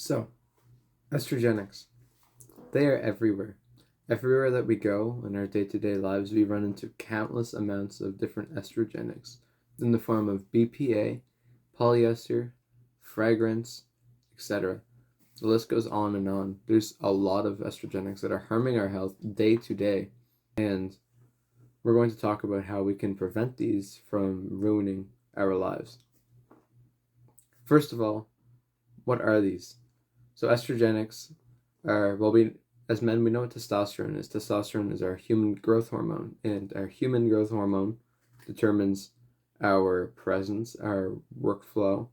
So, estrogenics, they are everywhere. Everywhere that we go in our day-to-day lives, we run into countless amounts of different estrogenics in the form of BPA, polyester, fragrance, etc. The list goes on and on. There's a lot of estrogenics that are harming our health day to day, and we're going to talk about how we can prevent these from ruining our lives. First of all, what are these? So estrogenics are, as men, we know what testosterone is. Testosterone is our human growth hormone, and our human growth hormone determines our presence, our workflow,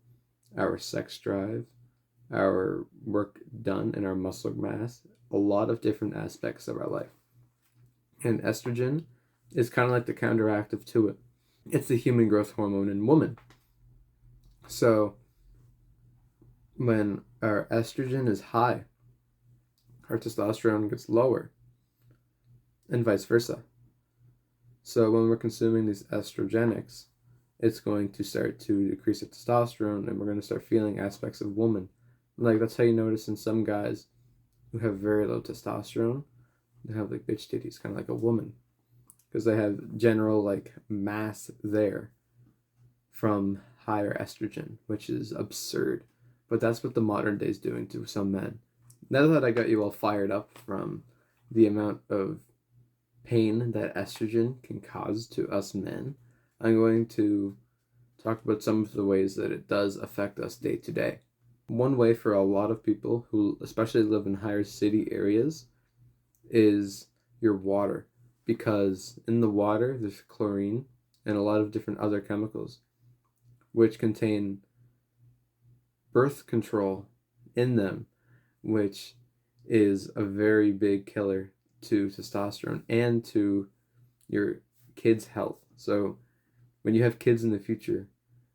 our sex drive, our work done, and our muscle mass, a lot of different aspects of our life. And estrogen is kind of like the counteractive to it. It's the human growth hormone in women. So when our estrogen is high, our testosterone gets lower, and vice versa. So when we're consuming these estrogenics, it's going to start to decrease the testosterone, and we're going to start feeling aspects of woman. Like, that's how you notice in some guys who have very low testosterone, they have like bitch titties, kind of like a woman, because they have general like mass there from higher estrogen, which is absurd. But that's what the modern day is doing to some men. Now that I got you all fired up from the amount of pain that estrogen can cause to us men, I'm going to talk about some of the ways that it does affect us day to day. One way for a lot of people who especially live in higher city areas is your water, because in the water there's chlorine and a lot of different other chemicals which contain birth control in them, which is a very big killer to testosterone and to your kids' health. So when you have kids in the future,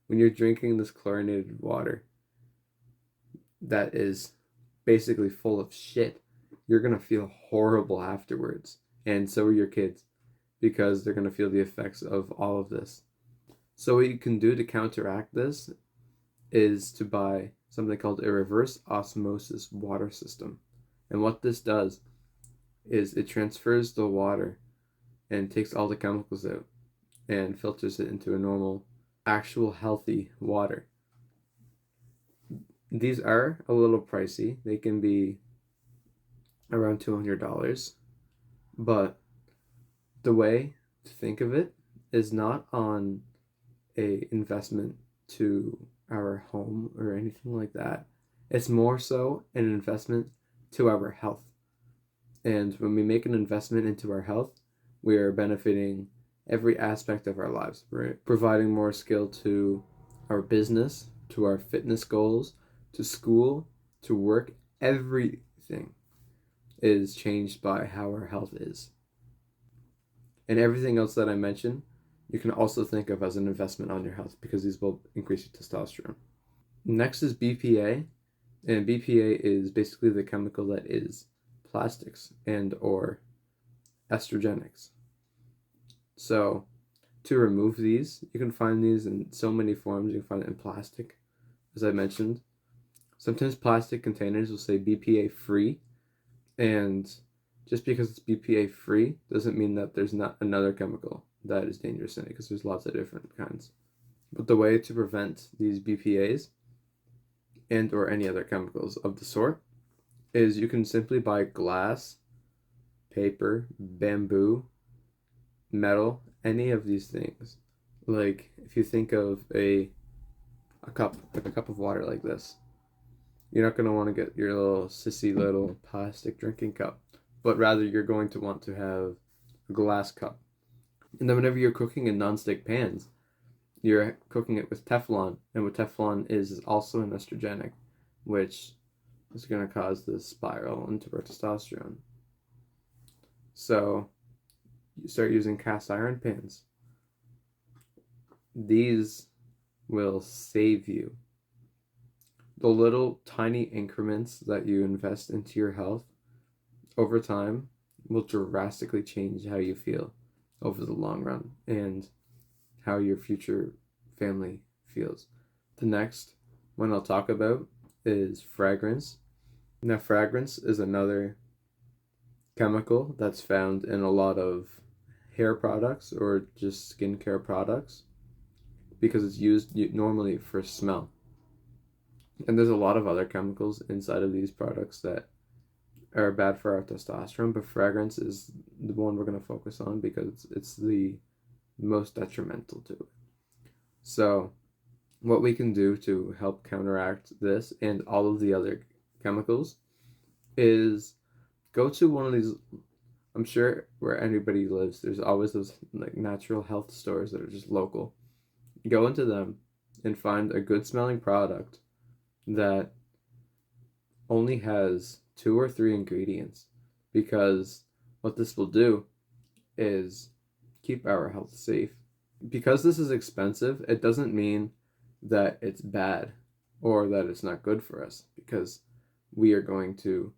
when you're drinking this chlorinated water that is basically full of shit, you're going to feel horrible afterwards. And so are your kids, because they're going to feel the effects of all of this. So what you can do to counteract this is to buy something called a reverse osmosis water system. And what this does is it transfers the water and takes all the chemicals out and filters it into a normal, actual healthy water. These are a little pricey. They can be around $200, but the way to think of it is not on a investment to our home or anything like that. It's more so an investment to our health. And when we make an investment into our health, we are benefiting every aspect of our lives. We're providing more skill to our business, to our fitness goals, to school, to work. Everything is changed by how our health is. And everything else that I mentioned, you can also think of as an investment on your health, because these will increase your testosterone. Next is BPA, and BPA is basically the chemical that is plastics and or estrogenics. So to remove these, you can find these in so many forms. You can find it in plastic, as I mentioned. Sometimes plastic containers will say BPA free, and just because it's BPA free doesn't mean that there's not another chemical that is dangerous in it, because there's lots of different kinds. But the way to prevent these BPAs and or any other chemicals of the sort is you can simply buy glass, paper, bamboo, metal, any of these things. Like if you think of a cup, like a cup of water like this, you're not going to want to get your little sissy little plastic drinking cup, but rather you're going to want to have a glass cup. And then whenever you're cooking in nonstick pans, you're cooking it with Teflon, and what Teflon is also an estrogenic, which is going to cause this spiral into our testosterone. So you start using cast iron pans. These will save you. The little tiny increments that you invest into your health over time will drastically change how you feel over the long run and how your future family feels. The next one I'll talk about is fragrance. Now, fragrance is another chemical that's found in a lot of hair products or just skincare products because it's used normally for smell. And there's a lot of other chemicals inside of these products that are bad for our testosterone, but fragrance is the one we're going to focus on because it's the most detrimental to it. So, what we can do to help counteract this and all of the other chemicals is go to one of these. I'm sure where anybody lives, there's always those like natural health stores that are just local. Go into them and find a good smelling product that only has 2 or 3 ingredients, because what this will do is keep our health safe. Because this is expensive, it doesn't mean that it's bad or that it's not good for us, because we are going to,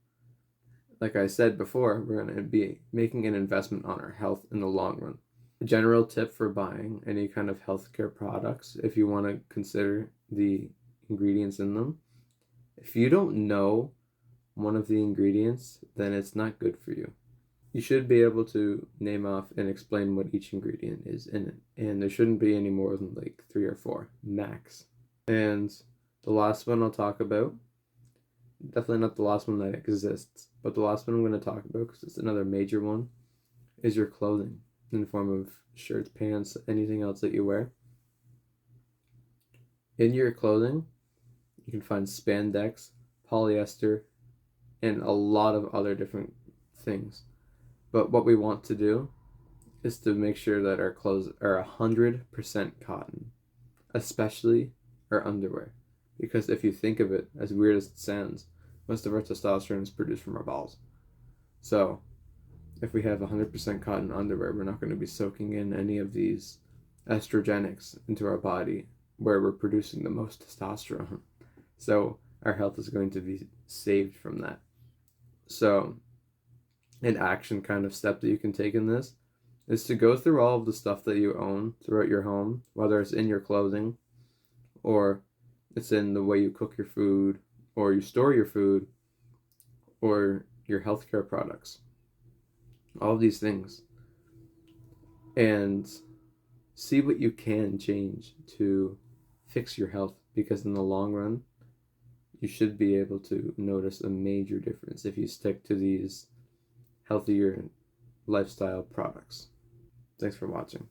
like I said before, we're going to be making an investment on our health in the long run. A general tip for buying any kind of healthcare products, if you want to consider the ingredients in them, if you don't know one of the ingredients, then it's not good for you. You should be able to name off and explain what each ingredient is in it, and there shouldn't be any more than like 3 or 4 max. And the last one I'll talk about, definitely not the last one that exists, but the last one I'm going to talk about, because it's another major one, is your clothing in the form of shirts, pants, anything else that you wear. In your clothing, you can find spandex, polyester, and a lot of other different things. But what we want to do is to make sure that our clothes are 100% cotton, especially our underwear. Because if you think of it, as weird as it sounds, most of our testosterone is produced from our balls. So if we have 100% cotton underwear, we're not going to be soaking in any of these estrogenics into our body where we're producing the most testosterone. So our health is going to be saved from that. So an action kind of step that you can take in this is to go through all of the stuff that you own throughout your home, whether it's in your clothing or it's in the way you cook your food or you store your food or your healthcare products. All of these things. And see what you can change to fix your health, because in the long run, you should be able to notice a major difference if you stick to these healthier lifestyle products. Thanks for watching.